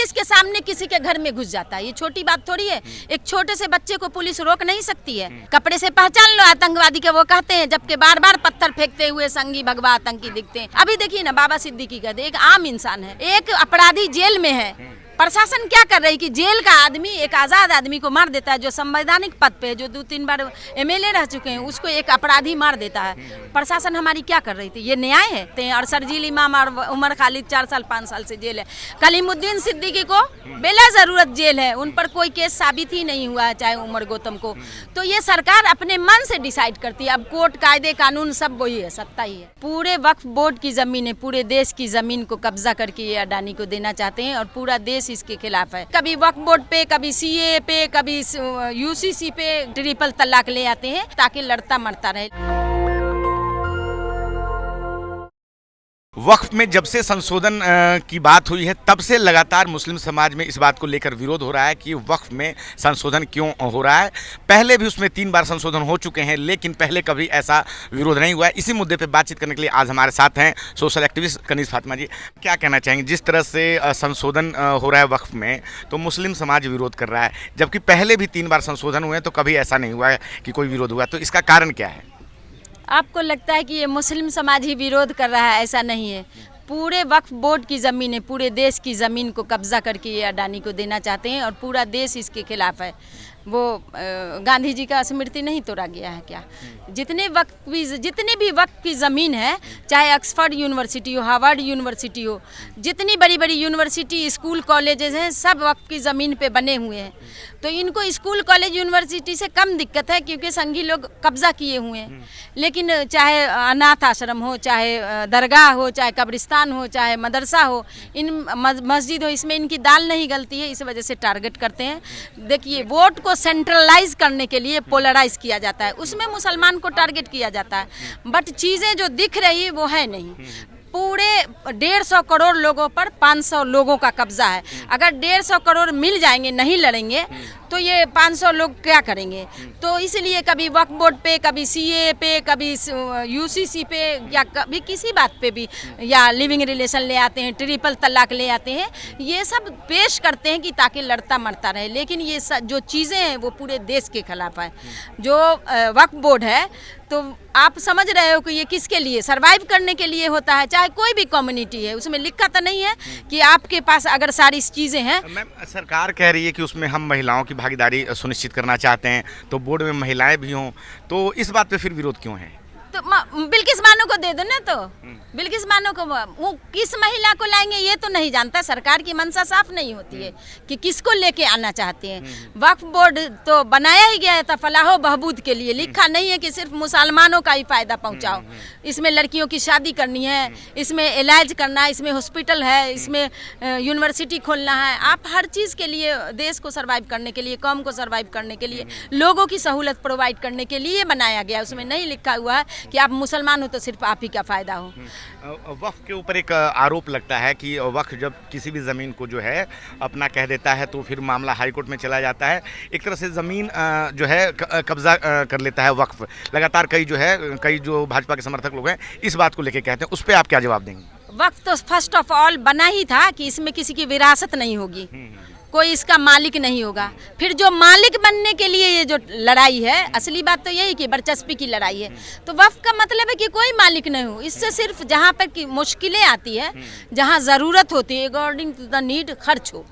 Police के सामने किसी के घर में घुस जाता है, ये छोटी बात थोड़ी है। एक छोटे से बच्चे को पुलिस रोक नहीं सकती है। कपड़े से पहचान लो आतंकवादी के, वो कहते हैं, जबकि बार बार पत्थर फेंकते हुए संगी भगवा आतंकी दिखते हैं। अभी देखिए ना, बाबा सिद्दीकी कहते, एक आम इंसान है, एक अपराधी जेल में है, प्रशासन क्या कर रही कि जेल का आदमी एक आजाद आदमी को मार देता है, जो संवैधानिक पद पे, जो 2-3 बार एमएलए रह चुके हैं, उसको एक अपराधी मार देता है। प्रशासन हमारी क्या कर रही थी? ये न्याय है? और शर्जील इमाम और उमर खालिद 4 साल 5 साल से जेल है। कलीमुद्दीन सिद्दीकी को बेला जरूरत जेल है, उन पर कोई केस साबित ही नहीं हुआ है, चाहे उमर गौतम को। तो ये सरकार अपने मन से डिसाइड करती है। अब कोर्ट, कायदे, कानून सब वही है, सत्ता ही है। पूरे वक्फ बोर्ड की जमीन है, पूरे देश की जमीन को कब्जा करके ये अडानी को देना चाहते हैं और पूरा देश इसके खिलाफ है। कभी वक्फ बोर्ड पे, कभी सीए पे, कभी यूसीसी पे ट्रिपल तलाक ले आते हैं ताकि लड़ता मरता रहे। वक्फ में जब से संशोधन की बात हुई है, तब से लगातार मुस्लिम समाज में इस बात को लेकर विरोध हो रहा है कि वक्फ में संशोधन क्यों हो रहा है। पहले भी उसमें 3 बार संशोधन हो चुके हैं, लेकिन पहले कभी ऐसा विरोध नहीं हुआ है। इसी मुद्दे पे बातचीत करने के लिए आज हमारे साथ हैं सोशल एक्टिविस्ट कनीज़ फातिमा जी। क्या कहना चाहेंगे, जिस तरह से संशोधन हो रहा है वक्फ में, तो मुस्लिम समाज विरोध कर रहा है, जबकि पहले भी 3 बार संशोधन हुए हैं, तो कभी ऐसा नहीं हुआ है कि कोई विरोध हुआ। तो इसका कारण क्या है? आपको लगता है कि ये मुस्लिम समाज ही विरोध कर रहा है? ऐसा नहीं है। पूरे वक्फ बोर्ड की ज़मीन है, पूरे देश की ज़मीन को कब्जा करके ये अडानी को देना चाहते हैं और पूरा देश इसके खिलाफ है। वो गांधी जी का स्मृति नहीं तोड़ा गया है क्या? जितनी भी वक्फ की ज़मीन है, चाहे ऑक्सफोर्ड यूनिवर्सिटी हो, हार्वर्ड यूनिवर्सिटी हो, जितनी बड़ी बड़ी यूनिवर्सिटी, स्कूल, कॉलेजेस हैं, सब वक्फ की ज़मीन पे बने हुए हैं। तो इनको स्कूल, कॉलेज, यूनिवर्सिटी से कम दिक्कत है, क्योंकि संघी लोग कब्जा किए हुए हैं। लेकिन चाहे अनाथ आश्रम हो, चाहे दरगाह हो, चाहे कब्रिस्तान हो, चाहे मदरसा हो, इन मस्जिद हो, इसमें इनकी दाल नहीं गलती है, इस वजह से टारगेट करते हैं। देखिए, वोट को सेंट्रलाइज करने के लिए पोलराइज किया जाता है, उसमें मुसलमान को टारगेट किया जाता है, बट चीज़ें जो दिख रही वो है नहीं। पूरे 150 करोड़ लोगों पर 500 लोगों का कब्जा है। अगर 150 करोड़ मिल जाएंगे, नहीं लड़ेंगे, तो ये 500 लोग क्या करेंगे? तो इसलिए कभी वक्फ बोर्ड पे, कभी सीए पे, कभी यूसीसी पे, या कभी किसी बात पे भी, या लिविंग रिलेशन ले आते हैं, ट्रिपल तलाक ले आते हैं, ये सब पेश करते हैं कि ताकि लड़ता मरता रहे। लेकिन ये जो चीज़ें हैं वो पूरे देश के खिलाफ है। जो वक्फ बोर्ड है, तो आप समझ रहे हो कि ये किसके लिए, सर्वाइव करने के लिए होता है। चाहे कोई भी कम्युनिटी है, उसमें लिखा तो नहीं है कि आपके पास अगर सारी चीज़ें हैं। मैम, सरकार कह रही है कि उसमें हम महिलाओं की भागीदारी सुनिश्चित करना चाहते हैं, तो बोर्ड में महिलाएं भी हों, तो इस बात पे फिर विरोध क्यों है? तो बिल्किस बानो को दे दो ना। तो बिल्किस बानो को वो किस महिला को लाएंगे ये तो नहीं जानता। सरकार की मंशा साफ नहीं होती है कि किसको लेके आना चाहते हैं। वक्फ बोर्ड तो बनाया ही गया था फलाहो बहबूद के लिए, लिखा नहीं है कि सिर्फ मुसलमानों का ही फायदा पहुंचाओ। इसमें लड़कियों की शादी करनी है, इसमें इलाज करना है, इसमें हॉस्पिटल है, इसमें यूनिवर्सिटी खोलना है। आप हर चीज़ के लिए, देश को सर्वाइव करने के लिए, कौम को सर्वाइव करने के लिए, लोगों की सहूलत प्रोवाइड करने के लिए बनाया गया। उसमें नहीं लिखा हुआ है कि आप मुसलमान हो तो सिर्फ आप ही का फायदा हो। वक्फ के ऊपर एक आरोप लगता है कि वक्फ जब किसी भी ज़मीन को जो है अपना कह देता है, तो फिर मामला हाई कोर्ट में चला जाता है। एक तरह से ज़मीन जो है कब्जा कर लेता है वक्फ। लगातार कई जो भाजपा के समर्थक लोग हैं इस बात को लेके कहते हैं, उस पर आप क्या जवाब देंगे? वक्फ तो फर्स्ट ऑफ ऑल बना ही था कि इसमें किसी की विरासत नहीं होगी, कोई इसका मालिक नहीं होगा। फिर जो मालिक बनने के लिए ये जो लड़ाई है, असली बात तो यही कि वर्चस्वी की लड़ाई है। तो वक्फ का मतलब है कि कोई मालिक नहीं हो, इससे सिर्फ जहाँ पर की मुश्किलें आती है, जहाँ ज़रूरत होती है, अकॉर्डिंग टू द नीड खर्च हो,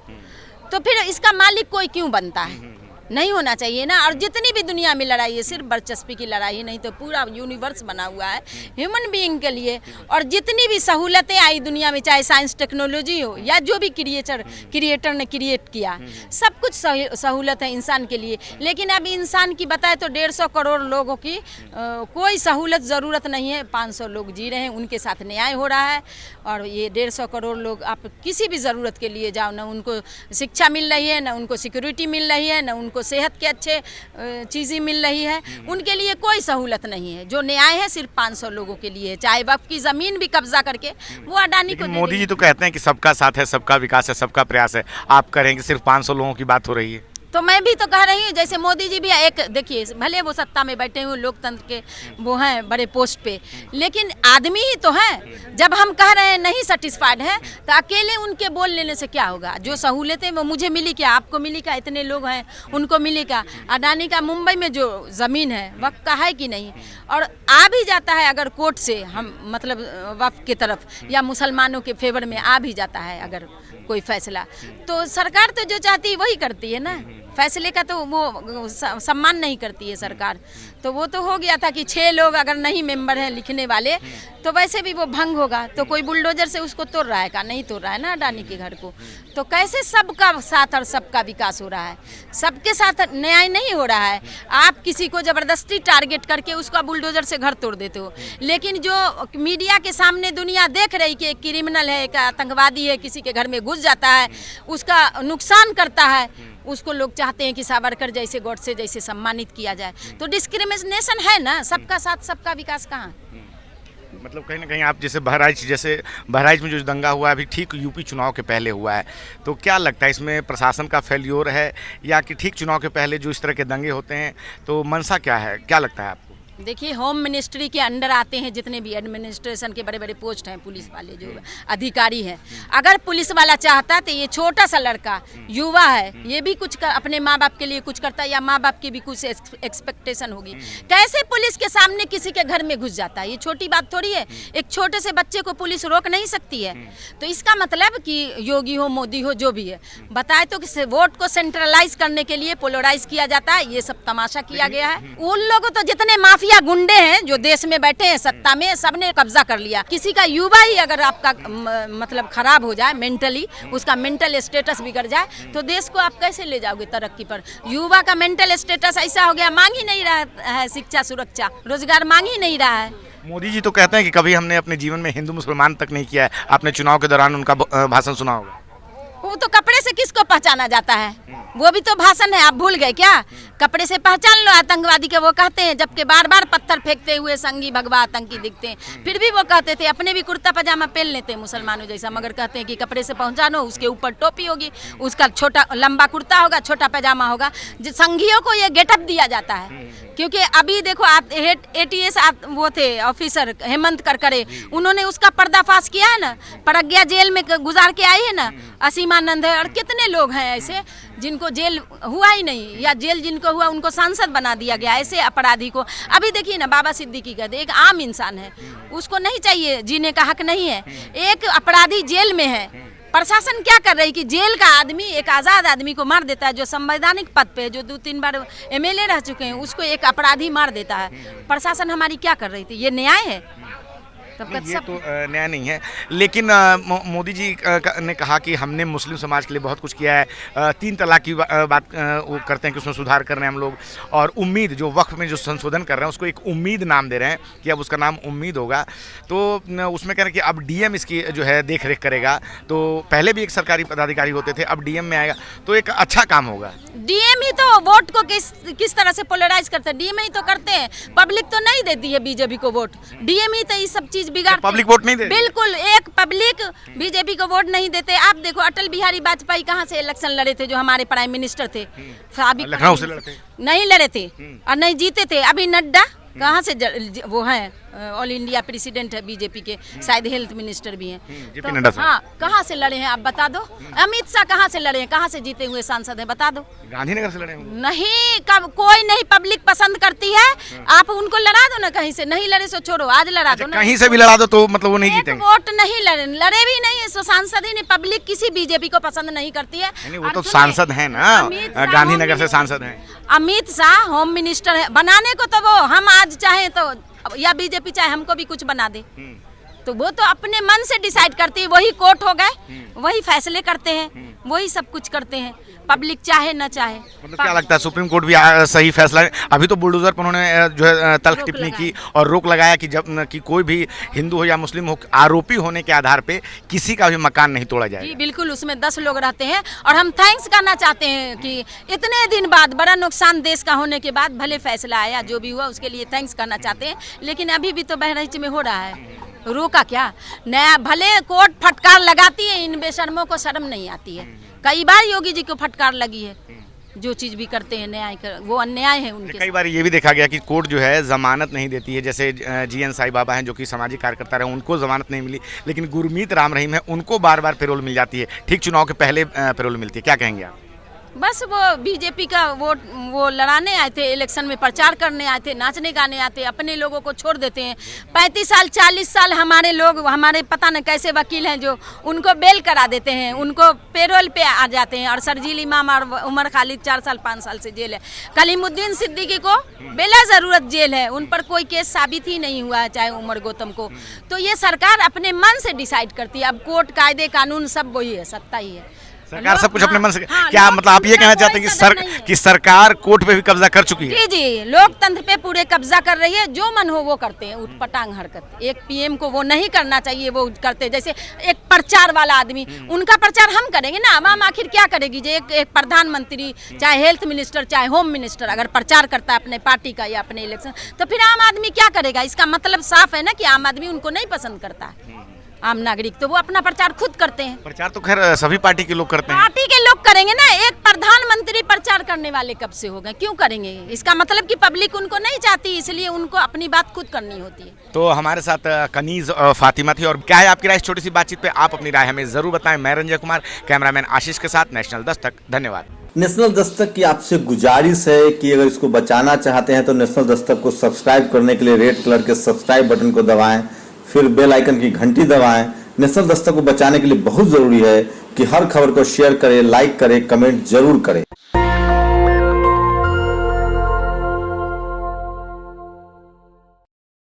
तो फिर इसका मालिक कोई क्यों बनता है? नहीं होना चाहिए ना। और जितनी भी दुनिया में लड़ाई है, सिर्फ वर्चस्वी की लड़ाई है, नहीं तो पूरा यूनिवर्स बना हुआ है ह्यूमन बीइंग के लिए। और जितनी भी सहूलतें आई दुनिया में, चाहे साइंस टेक्नोलॉजी हो या जो भी क्रिएटर ने क्रिएट किया, सब कुछ सहूलत है इंसान के लिए। लेकिन अब इंसान की बताए तो 150 करोड़ लोगों की कोई सहूलत ज़रूरत नहीं है। 500 लोग जी रहे हैं, उनके साथ न्याय हो रहा है। और ये 150 करोड़ लोग, आप किसी भी ज़रूरत के लिए जाओ, ना उनको शिक्षा मिल रही है, ना उनको सिक्योरिटी मिल रही है, ना उनको सेहत के अच्छे चीज़ें मिल रही है, उनके लिए कोई सहूलत नहीं है। जो न्याय है सिर्फ 500 लोगों के लिए है, चाहे वक्फ की ज़मीन भी कब्जा करके वो अडानी को। मोदी जी तो कहते हैं कि सबका साथ है, सबका विकास है, सबका प्रयास है। आप करेंगे सिर्फ 500 लोगों की बात हो रही है। तो मैं भी तो कह रही हूँ, जैसे मोदी जी भी एक देखिए, भले वो सत्ता में बैठे हुए लोकतंत्र के वो हैं बड़े पोस्ट पे, लेकिन आदमी ही तो हैं। जब हम कह रहे हैं नहीं सेटिस्फाइड हैं, तो अकेले उनके बोल लेने से क्या होगा? जो सहूलतें वो मुझे मिली क्या, आपको मिली क्या, इतने लोग हैं उनको मिली क्या? अडानी का मुंबई में जो ज़मीन है वक्त का है कि नहीं, और आ भी जाता है अगर कोर्ट से, हम मतलब वक्फ की तरफ या मुसलमानों के फेवर में आ भी जाता है अगर कोई फैसला, तो सरकार तो जो चाहती है वही करती है ना। फैसले का तो वो सम्मान नहीं करती है सरकार। तो वो तो हो गया था कि 6 लोग अगर नहीं मेंबर हैं लिखने वाले, तो वैसे भी वो भंग होगा। तो कोई बुलडोजर से उसको तोड़ रहा है का? नहीं तोड़ रहा है ना अडानी के घर को। तो कैसे सबका साथ और सबका विकास हो रहा है? सबके साथ न्याय नहीं हो रहा है। आप किसी को ज़बरदस्ती टारगेट करके उसका बुलडोजर से घर तोड़ देते हो, लेकिन जो मीडिया के सामने दुनिया देख रही कि एक क्रिमिनल है, एक आतंकवादी है, किसी के घर में घुस जाता है, उसका नुकसान करता है, उसको लोग चाहते हैं कि सावरकर जैसे, गॉडसे जैसे सम्मानित किया जाए। तो डिस्क्रिमिनेशन है ना, सबका साथ सबका विकास कहाँ? मतलब कहीं ना कहीं आप जैसे बहराइच में जो दंगा हुआ है अभी ठीक यूपी चुनाव के पहले हुआ है, तो क्या लगता है इसमें प्रशासन का फेल्योर है, या कि ठीक चुनाव के पहले जो इस तरह के दंगे होते हैं तो मंशा क्या है, क्या लगता है आपको? देखिए, होम मिनिस्ट्री के अंडर आते हैं जितने भी एडमिनिस्ट्रेशन के बड़े बड़े पोस्ट हैं, पुलिस वाले जो अधिकारी हैं। अगर पुलिस वाला चाहता तो ये छोटा सा लड़का युवा है, ये भी कुछ अपने माँ बाप के लिए कुछ करता है, या माँ बाप की भी कुछ एक्सपेक्टेशन होगी। कैसे पुलिस के सामने किसी के घर में घुस जाता है? ये छोटी बात थोड़ी है। एक छोटे से बच्चे को पुलिस रोक नहीं सकती है। तो इसका मतलब कि योगी हो, मोदी हो, जो भी है, बताए तो कि वोट को सेंट्रलाइज करने के लिए पोलराइज किया जाता है। ये सब तमाशा किया गया है। उन लोगों तो जितने माफिया गुंडे हैं जो देश में बैठे हैं सत्ता में, सबने कब्जा कर लिया। किसी का युवा ही अगर आपका मतलब खराब हो जाए मेंटली, उसका मेंटल स्टेटस बिगड़ जाए, तो देश को आप कैसे ले जाओगे तरक्की पर? युवा का मेंटल स्टेटस ऐसा हो गया, मांग ही नहीं रहा है शिक्षा, सुरक्षा, रोजगार मांग ही नहीं रहा है। मोदी जी तो कहते हैं कि कभी हमने अपने जीवन में हिंदू मुसलमान तक नहीं किया है। आपने चुनाव के दौरान उनका भाषण सुना होगा। वो तो कपड़े से किसको पहचाना जाता है? वो भी तो भाषण है, आप भूल गए क्या? कपड़े से पहचान लो आतंकवादी के, वो कहते हैं, जबकि बार बार पत्थर फेंकते हुए संगी भगवा आतंकी दिखते हैं, फिर भी वो कहते थे। अपने भी कुर्ता पजामा पहन लेते हैं मुसलमानों जैसा, मगर कहते हैं कि कपड़े से पहचानो, उसके ऊपर टोपी होगी, उसका छोटा लंबा कुर्ता होगा, छोटा पजामा होगा। जो संघियों को ये गेटअप दिया जाता है, क्योंकि अभी देखो ATS वो थे ऑफिसर हेमंत करकरे, उन्होंने उसका पर्दाफाश किया है ना, प्रज्ञा जेल में गुजार के आई है ना, असीमानंद है, और कितने लोग हैं ऐसे जिनको जेल हुआ ही नहीं, या जेल जिनको हुआ उनको सांसद बना दिया गया। ऐसे अपराधी को अभी देखिए ना, बाबा सिद्दीकी कहते, एक आम इंसान है, उसको नहीं चाहिए, जीने का हक नहीं है। एक अपराधी जेल में है, प्रशासन क्या कर रही कि जेल का आदमी, एक आज़ाद आदमी को मार देता है, जो संवैधानिक पद पे, जो 2-3 बार MLA रह चुके हैं, उसको एक अपराधी मार देता है। प्रशासन हमारी क्या कर रही थी? ये न्याय है? ये तो न्याय नहीं है। लेकिन मोदी जी ने कहा कि हमने मुस्लिम समाज के लिए बहुत कुछ किया है। 3 तलाक की बात वो करते हैं कि उसमें सुधार कर रहे हैं हम लोग, और उम्मीद जो वक्फ में जो संशोधन कर रहे हैं उसको एक उम्मीद नाम दे रहे हैं कि अब उसका नाम उम्मीद होगा। तो उसमें कह रहे हैं कि अब DM इसकी जो है देख रेख करेगा। तो पहले भी एक सरकारी पदाधिकारी होते थे, अब DM में आएगा, तो एक अच्छा काम होगा। DM ही तो वोट को किस तरह से पोलराइज करते हैं, DM ही तो करते हैं। पब्लिक तो नहीं देती है बीजेपी को वोट, DM ही तो ये सब चीज बिगाड़ते। पब्लिक वोट नहीं देती? बिल्कुल, एक पब्लिक बीजेपी को वोट नहीं देते। आप देखो अटल बिहारी वाजपेयी कहाँ से इलेक्शन लड़े थे, जो हमारे प्राइम मिनिस्टर थे, लखनऊ से लड़ते नहीं लड़े थे और नहीं जीते थे। अभी नड्डा कहाँ से वो हैं, ऑल इंडिया प्रेसिडेंट है बीजेपी के, शायद हेल्थ मिनिस्टर भी हैं। तो हाँ, कहाँ से लड़े हैं आप बता दो? अमित शाह कहाँ से लड़े हैं, कहाँ से जीते हुए सांसद हैं, बता दो? गांधीनगर से लड़े हैं? नहीं, कब कोई नहीं, पब्लिक पसंद करती है। आप उनको लड़ा दो ना कहीं से, नहीं लड़े सो छोड़ो, आज लड़ा दो ना। कहीं से भी लड़ा दो तो मतलब वो नहीं जीतेंगे। वोट नहीं लड़े भी नहीं, सो सांसद ही नहीं। पब्लिक किसी बीजेपी को पसंद नहीं करती है। वो तो सांसद है ना, गांधीनगर से सांसद है। अमित शाह होम मिनिस्टर है, बनाने को तो वो हम आज चाहें तो, या बीजेपी चाहे हमको भी कुछ बना दे, तो वो तो अपने मन से डिसाइड करती है। वही कोर्ट हो गए, वही फैसले करते हैं, वही सब कुछ करते हैं, पब्लिक चाहे न चाहे। मतलब क्या लगता है सुप्रीम कोर्ट भी सही फैसला? अभी तो बुलडोजर पर उन्होंने जो है तल्ख टिप्पणी की और रोक लगाया कि जब कि कोई भी हिंदू हो या मुस्लिम हो, आरोपी होने के आधार पे किसी का भी मकान नहीं तोड़ा जाएगा। जी बिल्कुल, उसमें 10 लोग रहते हैं। और हम थैंक्स करना चाहते हैं कि इतने दिन बाद, बड़ा नुकसान देश का होने के बाद भले फैसला आया, जो भी हुआ उसके लिए थैंक्स करना चाहते हैं। लेकिन अभी भी तो बहराइच में हो रहा है, रोका क्या? नया भले कोर्ट फटकार लगाती है, इन बेशर्मों को शर्म नहीं आती है। कई बार योगी जी को फटकार लगी है, जो चीज़ भी करते हैं न्याय कर, वो अन्याय है उनके कई बार ये भी देखा गया कि कोर्ट जो है जमानत नहीं देती है, जैसे GN साई बाबा हैं जो कि सामाजिक कार्यकर्ता रहे, उनको जमानत नहीं मिली, लेकिन गुरमीत राम रहीम है उनको बार बार पैरोल मिल जाती है, ठीक चुनाव के पहले पैरोल मिलती है, क्या कहेंगे आप? बस वो बीजेपी का वो लड़ाने आए थे, इलेक्शन में प्रचार करने आए थे, नाचने गाने आते, अपने लोगों को छोड़ देते हैं। 35 साल 40 साल हमारे लोग, हमारे पता न कैसे वकील हैं जो उनको बेल करा देते हैं, उनको पेरोल पे आ जाते हैं। और शर्जील इमाम और उमर खालिद 4 साल 5 साल से जेल है। कलीमुद्दीन सिद्दीकी को बेला ज़रूरत जेल है, उन पर कोई केस साबित ही नहीं हुआ है, चाहे उमर गौतम को। तो ये सरकार अपने मन से डिसाइड करती है। अब कोर्ट कायदे कानून सब वही है, सत्ता ही है, सरकार सब कुछ अपने मन से। हाँ, क्या मतलब आप ये कहना चाहते हैं कि सरकार कोर्ट पे भी कब्जा कर चुकी है? जी जी, लोकतंत्र पे पूरे कब्जा कर रही है, जो मन हो वो करते हैं, उठपटांग हरकत। एक PM को वो नहीं करना चाहिए, वो करते हैं। जैसे एक प्रचार वाला आदमी, उनका प्रचार हम करेंगे ना, आवाम आखिर क्या करेगी? जो एक प्रधानमंत्री, चाहे हेल्थ मिनिस्टर, चाहे होम मिनिस्टर अगर प्रचार करता है अपने पार्टी का या अपने इलेक्शन, तो फिर आम आदमी क्या करेगा? इसका मतलब साफ है ना कि आम आदमी उनको नहीं पसंद करता है, आम नागरिक। तो वो अपना प्रचार खुद करते हैं। प्रचार तो खैर सभी पार्टी के लोग करते हैं। पार्टी के लोग करेंगे ना, एक प्रधानमंत्री प्रचार करने वाले कब से हो गए? क्यों करेंगे? इसका मतलब कि पब्लिक उनको नहीं चाहती, इसलिए उनको अपनी बात खुद करनी होती है। तो हमारे साथ कनीज फातिमा थी। और क्या है आपकी राय इस छोटी सी बातचीत पे? आप अपनी राय हमें जरूर बताएं। मैं रंजय कुमार, कैमरामैन आशीष के साथ, नेशनल दस्तक। धन्यवाद। नेशनल दस्तक की आपसे गुजारिश है कि अगर इसको बचाना चाहते हैं तो नेशनल दस्तक को सब्सक्राइब करने के लिए रेड कलर के सब्सक्राइब बटन को दबाएं, फिर बेल आइकन की घंटी दबाएं। नेशनल दस्तक को बचाने के लिए बहुत जरूरी है कि हर खबर को शेयर करें, लाइक करें, कमेंट जरूर करें।